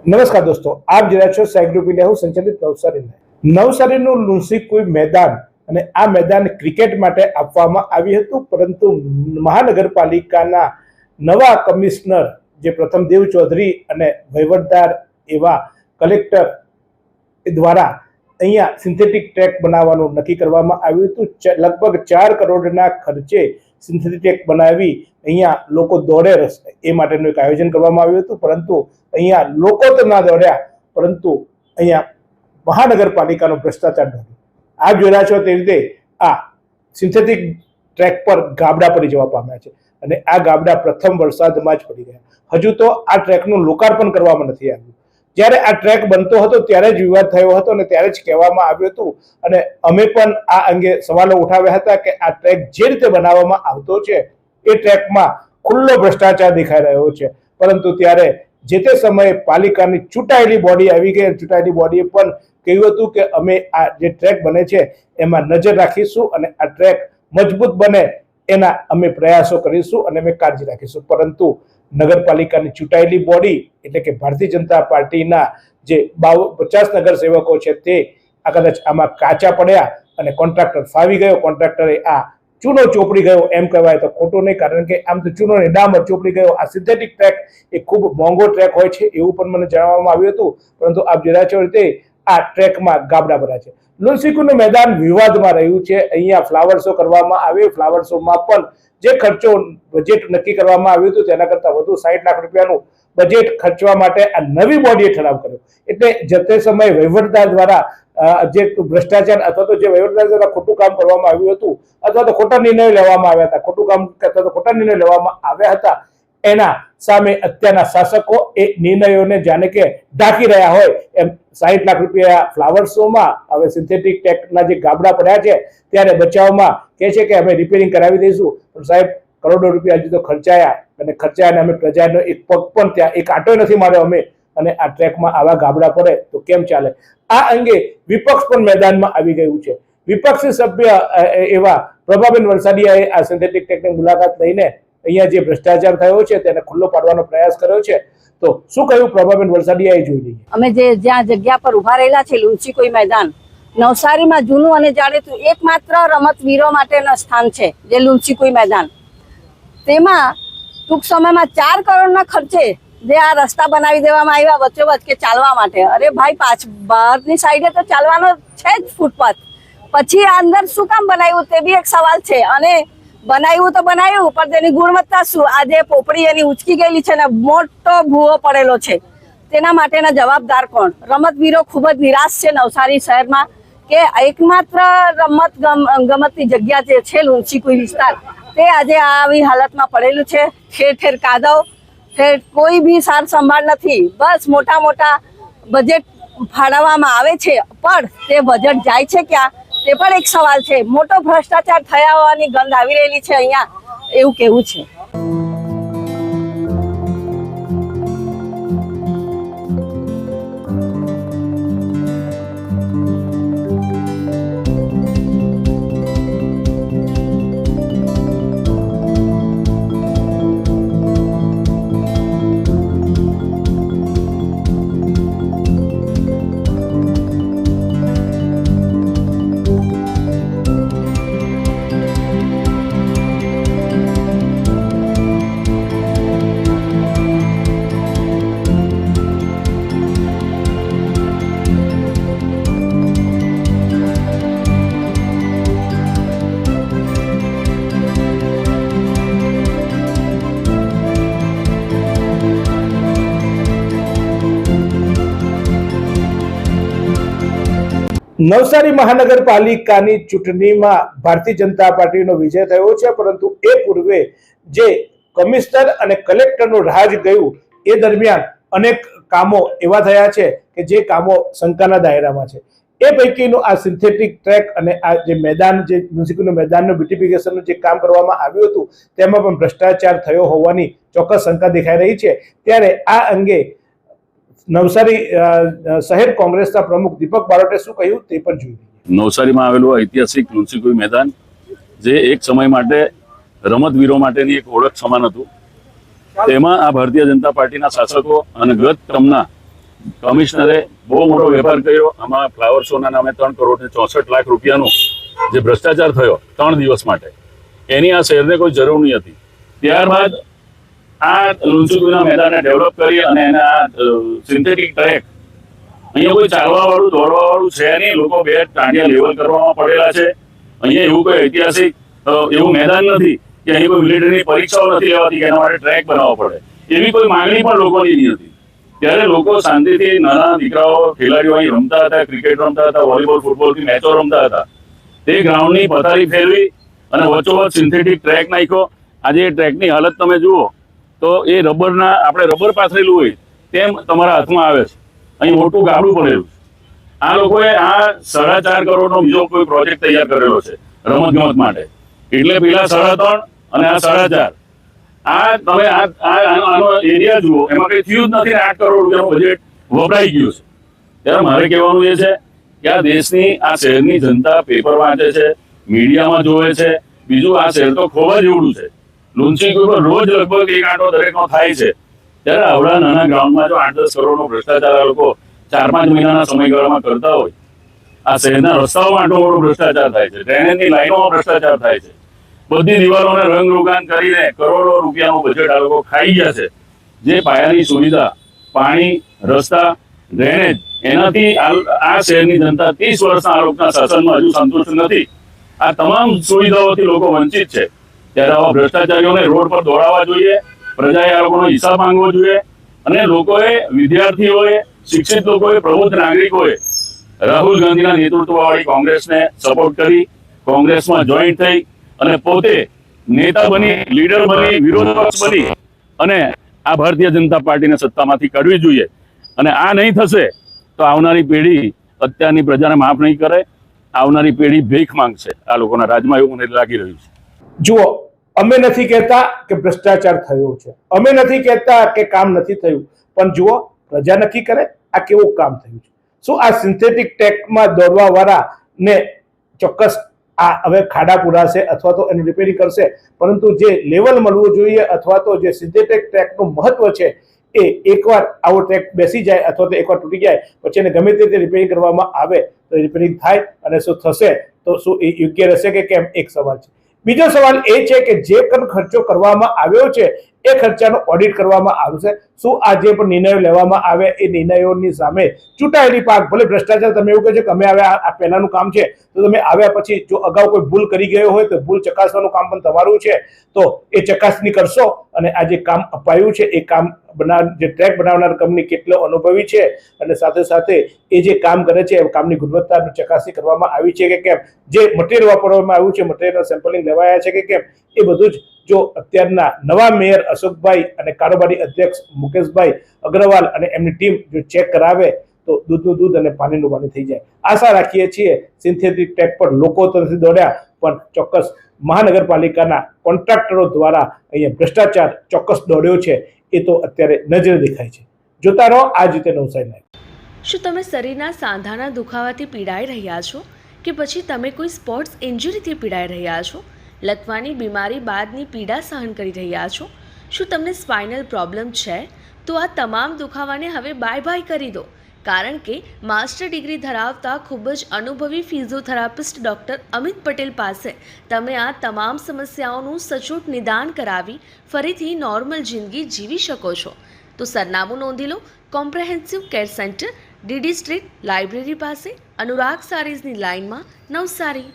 નમસ્કાર દોસ્તો, આપ જોઈ રહ્યા છો સાઈ ગ્રુપ ઇન્ડિયા સંચાલિત નવસારીનું લુન્સીકુઈ મેદાન અને આ મેદાન ક્રિકેટ માટે આપવામાં આવ્યું હતું, પરંતુ મહાનગરપાલિકાના નવા કમિશનર જે પ્રથમદેવ ચૌધરી અને વહીવટદાર એવા કલેક્ટર દ્વારા અહીંયા સિન્થેટિક ટ્રેક બનાવવાનું નક્કી કરવામાં આવ્યું હતું। લગભગ 4 કરોડના ખર્ચે સિન્થેટિક ટ્રેક બનાવી અહીંયા લોકો દોડે એ માટેનું એક આયોજન કરવામાં આવ્યું હતું, પરંતુ અહીંયા લોકો તો ના દોડ્યા, પરંતુ અહીંયા મહાનગરપાલિકાનો ભ્રષ્ટાચાર દોડ્યો। આપ જોઈ રહ્યા છો તે રીતે આ સિન્થેટિક ટ્રેક પર ગાબડા પડી જવા પામ્યા છે અને આ ગાબડા પ્રથમ વરસાદમાં જ પડી ગયા। હજુ તો આ ટ્રેકનું લોકાર્પણ કરવામાં નથી આવ્યું। જ્યારે આ ટ્રેક બનતો હતો ત્યારે જ વિવાદ થયો હતો અને ત્યારે જ કહેવામાં આવ્યું હતું અને અમે પણ આ અંગે સવાલો ઉઠાવ્યા હતા કે આ ટ્રેક જે રીતે બનાવવામાં આવતો છે એ ટ્રેકમાં ખુલ્લો ભ્રષ્ટાચાર દેખાઈ રહ્યો છે, પરંતુ ત્યારે જે તે સમયે પાલિકાની ચૂંટાયેલી બોડી આવી ગઈ। ચૂંટાયેલી બોડીએ પણ કહ્યું હતું કે અમે આ જે ટ્રેક બને છે એમાં નજર રાખીશું અને આ ટ્રેક મજબૂત બને એના અમે પ્રયાસો કરીશું અને અમે કાળજી રાખીશું, પરંતુ નગરપાલિકાની ચૂંટાયેલી બોડી એટલે કે ભારતીય જનતા પાર્ટીના જે 50 નગરસેવકો છે તે આ કદાચ આમાં કાચા પડ્યા અને કોન્ટ્રાક્ટર ફાવી ગયો। કોન્ટ્રાક્ટરે આ ચૂનો ચોપડી ગયો એમ કહેવાય તો ખોટું નહીં, કારણ કે આમ તો ચૂનો ને ડામર ચોપડી ગયો। આ સિન્થેટિક ટ્રેક એ ખૂબ મોંઘો ટ્રેક હોય છે એવું પણ મને જાણવામાં આવ્યું હતું, પરંતુ આપ જોઈ રહ્યા છો રીતે આ ટ્રેકમાં ગાબડા ભર્યા છે। લુન્સીકુઈનું મેદાન વિવાદમાં રહ્યું છે। અહીંયા ફ્લાવર શો કરવામાં આવ્યો। ફ્લાવર શોમાં પણ જે ખર્ચો બજેટ નક્કી કરવામાં આવ્યું હતું તેના કરતાં વધુ 60 લાખ રૂપિયાનું બજેટ ખર્ચવા માટે આ નવી બોડીએ ઠરાવ કર્યો। એટલે જતે સમયે વહીવટદાર દ્વારા જે ભ્રષ્ટાચાર અથવા તો જે વહીવટદાર દ્વારા ખોટું કામ કરવામાં આવ્યું હતું અથવા તો ખોટા નિર્ણયો લેવામાં આવ્યા હતા, ખોટું કામ અથવા તો ખોટા નિર્ણય લેવામાં આવ્યા હતા, એના સામે અત્યારના શાસકો એ નિર્ણયોને જાણે કે ઢાંકી રહ્યા હોય એમ 60 લાખ રૂપિયા ફ્લાવર શોમાં હવે સિન્થેટિક ટ્રેકના જે ગાબડા પડ્યા છે ત્યારે બચાવમાં કહે છે કે અમે રિપેરિંગ કરાવી દઈશું, પણ સાહેબ કરોડો રૂપિયા હજુ તો ખર્ચાયા અને અમે પ્રજાનો એક પગ પણ ત્યાં એક આંટો નથી માર્યો અમે, અને આ ટ્રેકમાં આવા ગાબડા પડે તો કેમ ચાલે? આ અંગે વિપક્ષ પણ મેદાનમાં આવી ગયું છે। વિપક્ષી સભ્ય એવા પ્રભાબેન વલસાડિયાએ આ સિન્થેટિક ટ્રેકની મુલાકાત લઈને અહીંયા જે ભ્રષ્ટાચાર થયો છે તેને ખુલ્લો પાડવાનો પ્રયાસ કર્યો છે। તો શું કહ્યું પ્રભાબેન વલસાડિયાએ, જોઈ લઈએ। અમે જ્યાં જગ્યા પર ઉભા રહેલા છે લુન્સીકુઈ મેદાન નવસારીમાં જૂનું અને જાણીતું એકમાત્ર રમતવીરો માટેનું સ્થાન છે જે લુન્સીકુઈ મેદાન। તેમાં ટૂંક સમયમાં 4 કરોડના ખર્ચે જે આ રસ્તા બનાવી દેવામાં આવ્યા વચ્ચોવચ્ચ કે ચાલવા માટે। અરે ભાઈ, બહારની સાઈડે તો ચાલવાનો છે જ ફૂટપાથ, પછી આ અંદર શું કામ બનાવ્યું તે બી એક સવાલ છે। અને બનાવ્યું તો બનાવ્યું, પણ તેની ગુણવત્તા શું? આ જે પોપડી એની ઉચકી ગયેલી છે ને મોટો ભૂવો પડેલો છે, તેના માટેના જવાબદાર કોણ? રમતવીરો ખૂબ જ નિરાશ છે નવસારી શહેરમાં કે એકમાત્ર ગમતની જગ્યા જે છે લુન્સીકુઈ વિસ્તાર તે આજે આવી હાલતમાં પડેલું છે। ઠેર ઠેર કાદવ, કોઈ બી સાર સંભાળ નથી। બસ મોટા મોટા બજેટ ફાળવવામાં આવે છે, પણ તે બજેટ જાય છે ક્યાં તે પણ એક સવાલ છે। મોટો ભ્રષ્ટાચાર થયા હોવાની ગંધ આવી રહેલી છે અહીંયા, એવું કહેવું છે। નવસારી મહાનગરપાલિકાની ચૂંટણીમાં ભારતીય જનતા પાર્ટીનો વિજય થયો છે, પરંતુ એ પૂર્વે જે કમિશનર અને કલેક્ટરનું રાજ ગયું એ દરમિયાન અનેક કામો એવા થયા છે કે જે કામો શંકાના દાયરામાં છે। એ પૈકીનું આ સિન્થેટિક ટ્રેક અને આ જે મેદાન જે મ્યુનિસિપલ મેદાનનું બ્યુટિફિકેશનનું જે કામ કરવામાં આવ્યું હતું તેમાં પણ ભ્રષ્ટાચાર થયો હોવાની ચોક્કસ શંકા દેખાઈ રહી છે। ત્યારે આ અંગે નવસારી શહેર કોંગ્રેસના પ્રમુખ દીપક બારોટે શું કહ્યું તે પણ જોઈએ। નવસારીમાં આવેલું ઐતિહાસિક લુન્સીકુઈ મેદાન જે એક સમય માટે રમતવીરો માટેની એક ઓળખ સમાન હતું, તેમાં આ ભારતીય જનતા પાર્ટીના શાસકો અને ગત ટર્મના કમિશનરે બહુ મોટો વેપાર કર્યો. આમાં ફ્લાવર શોના નામે 3 કરોડ ને 64 લાખ રૂપિયાનો જે ભ્રષ્ટાચાર થયો 3 દિવસ માટે, એની આ શહેરને કોઈ જરૂર નહીં હતી. ત્યારબાદ આ લુન્સીકુઈના મેદાનને ડેવલપ કરી અને એના સિન્થેટિક ટ્રેક, અહીંયા કોઈ ચાલવા વાળું દોડવા વાળું છે નહીં. લોકો બે ટાંડિયા લેવલ કરવામાં પડેલા છે. અહીંયા એવું કોઈ ઐતિહાસિક એવું મેદાન નથી કે અહીં કોઈ મિલિટરીની પરીક્ષાઓ નથી લેવાતી કે એના માટે ટ્રેક બનાવવો પડે. એવી કોઈ માંગણી પણ લોકોની નહીં હતી. ત્યારે લોકો શાંતિથી, નાના દીકરાઓ ખેલાડીઓ અહીં રમતા હતા, ક્રિકેટ રમતા હતા, વોલીબોલ ફૂટબોલની મેચો રમતા હતા. તે ગ્રાઉન્ડની પથારી ફેરવી અને વચ્ચોવચ્ચ સિન્થેટિક ટ્રેક નાખ્યો. આજે એ ટ્રેકની હાલત તમે જુઓ તો એ રબરના, આપણે રબર પાથરેલું હોય તેમ તમારા હાથમાં આવે છે. અહીં મોટું ગાબડું પડેલું છે. આ લોકોએ આ 4.5 કરોડનો બીજો કોઈ પ્રોજેક્ટ તૈયાર કરેલો છે રમતગમત માટે. એટલે પેલા 3.5 અને આ 4.5, આ તમે આનો એરિયા જુઓ, એમાં કઈ થયું જ નથી ને 8 કરોડ રૂપિયાનું બજેટ વપરાઈ ગયું છે. ત્યારે મારે કહેવાનું એ છે કે આ દેશની, આ શહેરની જનતા પેપર વાંચે છે, મીડિયામાં જોવે છે. બીજું, આ શહેર તો ખોવા જેવડું છે. લુન્સીકુઈ પર રોજ લગભગ 1 આંટો દરેકનો થાય છે. ત્યારે આવડા નાના ગ્રાઉન્ડમાં જો 8-10 કરોડનો ભ્રષ્ટાચાર આ લોકો 4-5 મહિનાના સમયગાળામાં કરતા હોય, આ શહેરના રસ્તાઓમાં આટલો મોટો ભ્રષ્ટાચાર થાય છે, ડ્રેનેજની લાઈનોમાં ભ્રષ્ટાચાર થાય છે, બધી દિવાલોને રંગરોગાન કરીને કરોડો રૂપિયાનું બજેટ આ લોકો ખાઈ ગયા છે. જે પાયાની સુવિધા, પાણી, રસ્તા, ડ્રેનેજ, એનાથી આ શહેરની જનતા 30 વર્ષના આ લોકોના શાસનમાં હજુ સંતુષ્ટ નથી. આ તમામ સુવિધાઓથી લોકો વંચિત છે. ત્યારે આવા ભ્રષ્ટાચારીઓને રોડ પર દોડાવવા જોઈએ. પ્રજાએ આ લોકોનો હિસાબ માંગવો જોઈએ. અને લોકોએ, વિદ્યાર્થીઓએ, શિક્ષિત લોકોએ, પ્રબુદ્ધ નાગરિકોએ રાહુલ ગાંધીના નેતૃત્વવાળી કોંગ્રેસને સપોર્ટ કરી, કોંગ્રેસમાં જોઈન્ટ થઈ અને પોતે નેતા બની, લીડર બની, વિરોધ પક્ષ બની અને આ ભારતીય જનતા પાર્ટીને સત્તામાંથી કાઢવી જોઈએ. અને આ નહીં થશે તો આવનારી પેઢી અત્યારની પ્રજાને માફ નહીં કરે. આવનારી પેઢી ભીખ માંગશે આ લોકોના રાજમાં, એવું મને લાગી રહ્યું છે. જુઓ, અમે નથી કહેતા કે ભ્રષ્ટાચાર થયો છે, અમે નથી કહેતા કે કામ નથી થયું, પણ જુઓ, પ્રજા નક્કી કરે આ કેવું કામ થયું છે. શું આ સિન્થેટિક ટ્રેકમાં દોડવા વાળા ને ચોક્કસ આ હવે ખાડા પુરાશે અથવા તો એનું રિપેરિંગ કરશે, પરંતુ જે લેવલ મળવું જોઈએ અથવા તો જે સિન્થેટિક ટ્રેકનું મહત્વ છે એ એકવાર આવો ટ્રેક બેસી જાય અથવા તો એકવાર તૂટી જાય પછી એને ગમે તે રિપેરિંગ કરવામાં આવે તો રિપેરિંગ થાય. અને શું થશે તો શું એ યોગ્ય રહેશે કે કેમ, એક સવાલ છે. બીજો સવાલ એ છે કે જે પણ ખર્ચો કરવામાં આવ્યો છે એ ખર્ચાનો ઓડિટ કરવામાં આવશે. શું આ જે પણ નિર્ણયો લેવામાં આવે એ નિર્ણયોની સામે ચૂંટાયેલી પાક, ભલે ભ્રષ્ટાચાર, તમે એવું કહો છો કે અમે આવ્યા આ પહેલાનું કામ છે, તો તમે આવ્યા પછી જો અગાઉ કોઈ ભૂલ કરી ગયો હોય તો ભૂલ ચકાસવાનું કામ પણ તમારું છે, તો એ ચકાસણી કરશો. અને આ જે કામ અપાયું છે એ કામ જે ટ્રેક બનાવનાર કંપની કેટલો અનુભવી છે અને સાથે સાથે એ જે કામ કરે છે એ કામની ગુણવત્તાની ચકાસણી કરવામાં આવી છે કે કેમ, જે મટીરિયલ વાપરવામાં આવ્યું છે, મટીરિયલના સેમ્પલિંગ લેવાયા છે કે કેમ, એ બધું જ જો અત્યારના નવા મેયર અશોકભાઈ અને કારોબારી અધ્યક્ષ મુકેશભાઈ અગ્રવાલ અને એમની ટીમ જો ચેક કરાવે તો દૂધનું દૂધ અને પાણીનું પાણી થઈ જાય. આશા રાખીએ છીએ સિન્થેટિક ટ્રેક પર લોકો તો નથી દોડ્યા, પણ ચોક્કસ મહાનગરપાલિકાના કોન્ટ્રાક્ટરો દ્વારા અહીંયા ભ્રષ્ટાચાર ચોક્કસ દોડ્યો છે. એ તો અત્યારે નજરે દેખાય છે. જોતા રહો આ જ રીતે નવસારી લાઈવ. શું તમે શરીરના સાંધાના દુખાવાથી પીડાઈ રહ્યા છો કે પછી તમે કોઈ સ્પોર્ટ્સ ઇન્જરીથી પીડાઈ રહ્યા છો? લકવાની બીમારી બાદની પીડા સહન કરી રહ્યા છો? શું તમને સ્પાઇનલ પ્રોબ્લેમ છે? તો આ તમામ દુખાવાને હવે બાય બાય કરી દો, કારણ કે માસ્ટર ડિગ્રી ધરાવતા ખૂબ જ અનુભવી ફિઝિયોથેરાપિસ્ટ ડૉક્ટર અમિત પટેલ પાસે તમે આ તમામ સમસ્યાઓનું સચોટ નિદાન કરાવી ફરીથી નોર્મલ જિંદગી જીવી શકો છો. તો સરનામું નોંધી લો. Comprehensive care centre, DD street, library પાસે, અનુરાગ સારીઝની લાઇનમાં, નવસારી.